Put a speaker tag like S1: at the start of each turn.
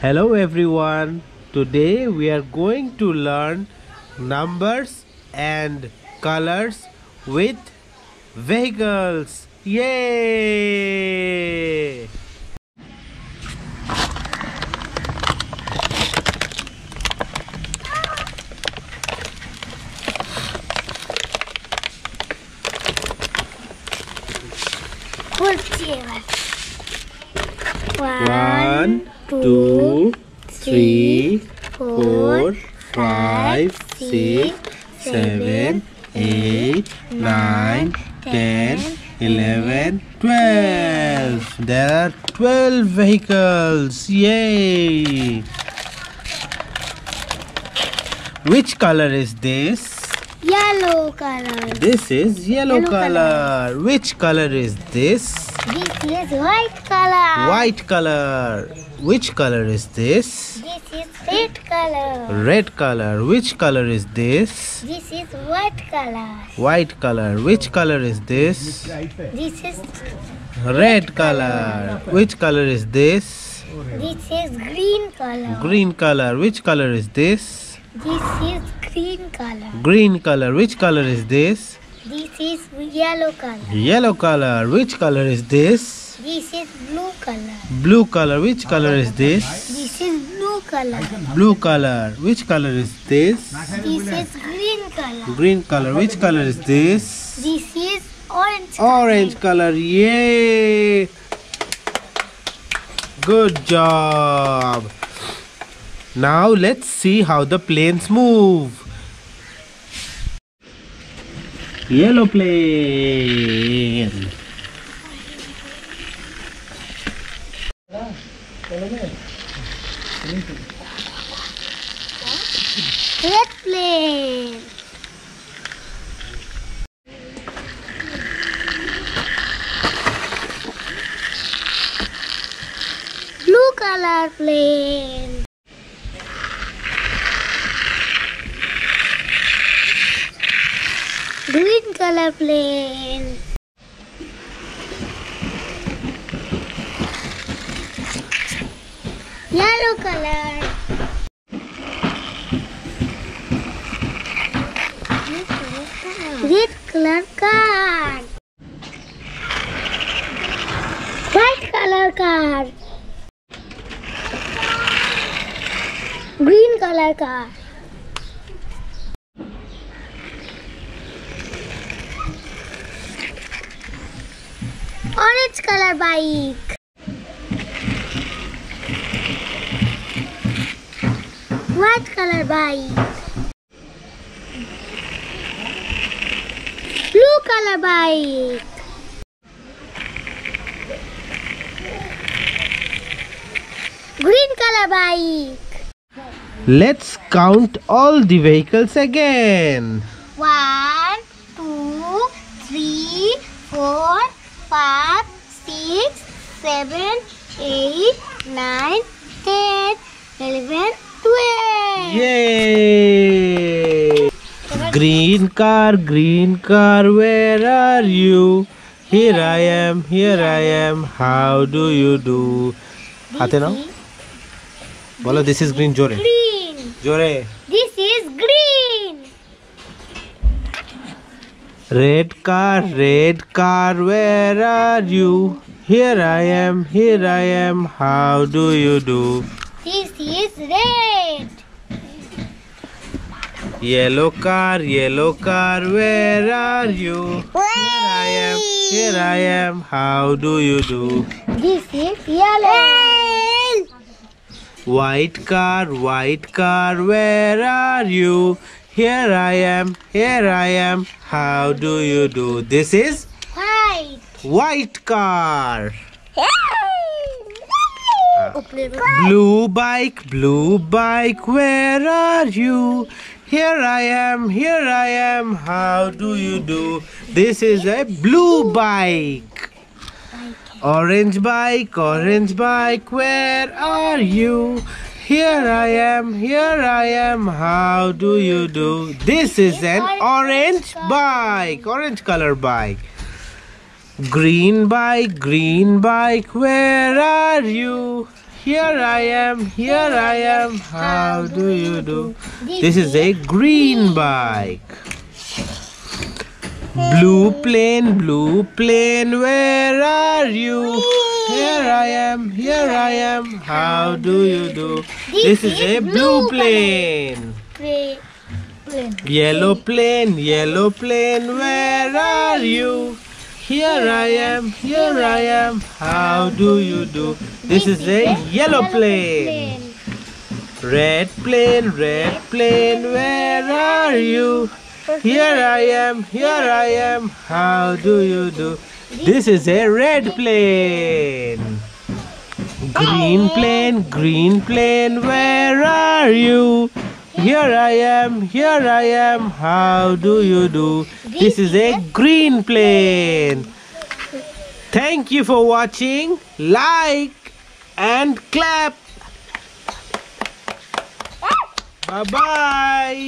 S1: Hello everyone. Today we are going to learn numbers and colors with vehicles. Yay! One, two, three, 4, 5, 6, 7, 8, 9, 10, 11, 12. There are 12 vehicles. Yay! Which color is this?
S2: Yellow color.
S1: This is yellow color. Which color is this?
S2: This is white color.
S1: White color. Which color is this?
S2: This is red color.
S1: Red color. Which color is this?
S2: This is white color.
S1: White color. Which color is this?
S2: This is
S1: Red color. Which color is this?
S2: this is green color.
S1: Green color. Which color is this?
S2: This is green color.
S1: Green color. Which color is this?
S2: This is yellow color.
S1: Yellow color. Which color is this?
S2: This is blue color.
S1: Blue color. Which color is this?
S2: This is blue color.
S1: Blue color. Which color is this?
S2: This is green color.
S1: Green color. Which color is this?
S2: This is orange.
S1: Orange color. Yay! Good job. Now let's see how the planes move. Yellow plane.
S2: Red plane. Blue color plane. Green color plane. Yellow color. Red color car. White color car. Green color car. Orange color bike. White color bike. Blue color bike. Green color bike.
S1: Let's count all the vehicles again.
S2: 1, 2, 3, 4, 5, 6, 7, 8, 9, 10, 11, 12.
S1: Yay! Green car, where are you? Here I am, how do you do? Hate na? Bolo, this is green, jore.
S2: Green.
S1: Jore.
S2: This is green.
S1: Red car, where are you? Here I am, how do you do?
S2: This is red.
S1: Yellow car, where are you? Here I am, how do you do?
S2: This is yellow.
S1: White car, where are you? Here I am, how do you do? This is
S2: White.
S1: white car. Blue bike, where are you? Here I am, how do you do? This is a blue bike. Orange bike, where are you? Here I am, how do you do? This is an orange bike, orange color bike. Green bike, where are you? here I am, here I am. How do you do? This is a green bike. Blue plane, where are you? Here I am, here I am. How do you do? This is a blue plane. Yellow plane, where are you? Here I am, here I am. How do you do? This is a yellow plane. Red plane, where are you? Here I am, here I am. How do you do? This is a red plane. Green plane, where are you? Here I am, here I am. How do you do? This is a green plane. Thank you for watching. Like and clap. Bye-bye.